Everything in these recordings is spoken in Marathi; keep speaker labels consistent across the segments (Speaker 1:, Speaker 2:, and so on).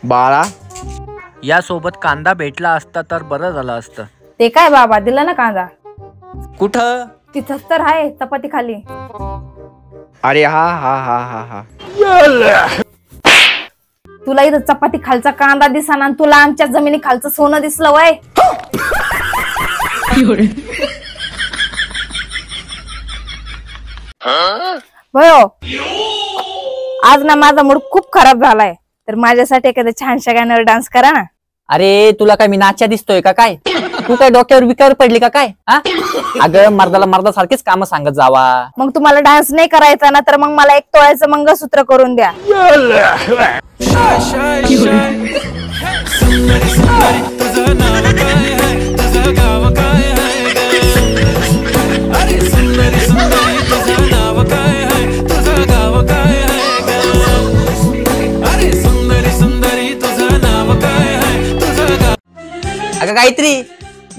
Speaker 1: बाळा, या सोबत कांदा भेटला असता तर बरं झालं असतं.
Speaker 2: ते काय बाबा, दिला ना कांदा.
Speaker 1: कुठं?
Speaker 2: तिथंच तर आहे चपाती खाली.
Speaker 1: अरे हा हा हा हा हा.
Speaker 2: तुला इथं चपाती खालचा कांदा दिसाना, तुला आमच्या जमिनी खालचं सोनं दिसलं वय. भयो, आज ना माझा मूड खूप खराब झालाय, तर माझ्यासाठी एखाद्या छानशा गाण्यावर डान्स करा ना.
Speaker 3: अरे तुला काय मी नाच्या दिसतोय का काय? तू काय डोक्यावर विकार पडली का काय? अगं मर्दाला मर्दासारखीच काम सांगत जावा.
Speaker 2: मग तुम्हाला डान्स नाही करायचा ना, तर मग मला 1 तोळ्याचं मंगळसूत्र करून द्या.
Speaker 3: अगं गायत्री,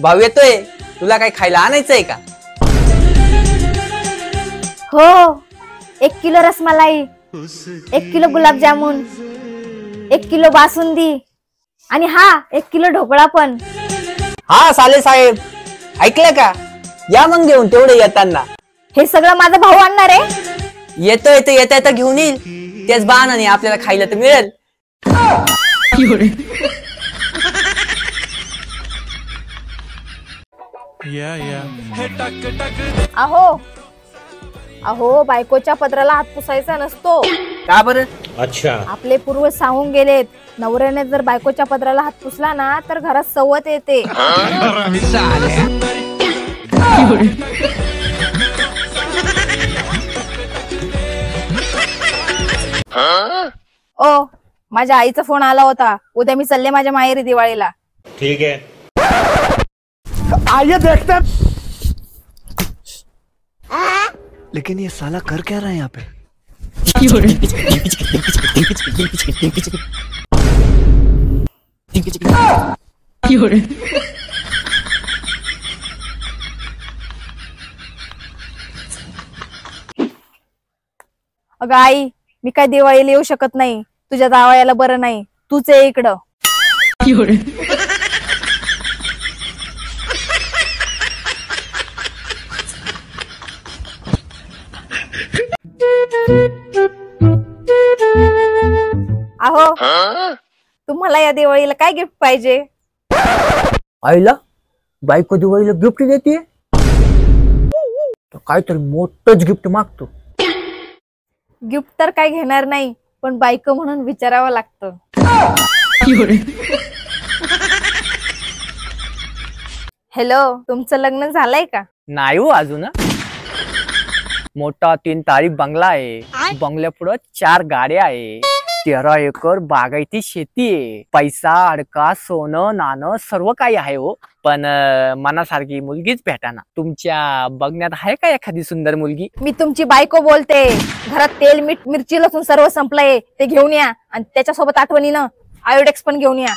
Speaker 3: भाऊ येतोय, तुला काय खायला आणायचंय का?
Speaker 2: हो, 1 kilo rasmalai, 1 kilo gulab jamun, 1 kilo basundi आणि हा 1 किलो ढोकळा पण.
Speaker 3: हा साले साहेब, ऐकलं का? या मग घेऊन तेवढे येताना.
Speaker 2: हे सगळं माझा भाऊ आणणार आहे.
Speaker 3: येतोय तर येता घेऊन येईल. त्याच बहाणाने आपल्याला खायला तर मिळेल.
Speaker 2: अहो अहो, बायकोच्या पदराला हात पुसायचा नसतो.
Speaker 3: का बरं?
Speaker 4: अच्छा.
Speaker 2: आपले पूर्वज सांगून गेलेत, नवऱ्याने जर बायकोच्या पदराला हात पुसला ना, तर घरात सवत येते. ओ, माझ्या आईचा फोन आला होता. उद्या मी चालले माझ्या माहेरी दिवाळीला.
Speaker 4: ठीक है.
Speaker 1: आइए देखते हैं.
Speaker 5: लेकिन ये साला कर क्या रहा है यहाँ पे?
Speaker 2: अगं आई, मी काय दिवाळीला येऊ शकत नाही. तुझ्या जावयाला बरं नाही, तूच ये इकडं. अहो, तुम्हाला या दिवाळीला काय गिफ्ट पाहिजे?
Speaker 3: आईला बायको दिवाळीला गिफ्ट देते, काहीतरी मोठंच गिफ्ट मागतो.
Speaker 2: गिफ्ट तर काय घेणार नाही, पण बायको म्हणून विचारावं लागतं. हॅलो, तुमचं लग्न झालंय का?
Speaker 3: नाही हो अजून. मोठा 3 तारी बंगला आहे. बंगल्या पुढं 4 गाड्या आहे. 13 एकर बागायती शेती आहे. पैसा अडका सोनं नाणं सर्व काही आहे हो. पण मनासारखी मुलगीच भेटाना. तुमच्या बघण्यात आहे का एखादी सुंदर मुलगी?
Speaker 2: मी तुमची बायको बोलते. घरात तेल मीठ मिरची लसूण सर्व संपलंय, ते घेऊन या. आणि त्याच्यासोबत आठवणीनं आयोडेक्स पण घेऊन या.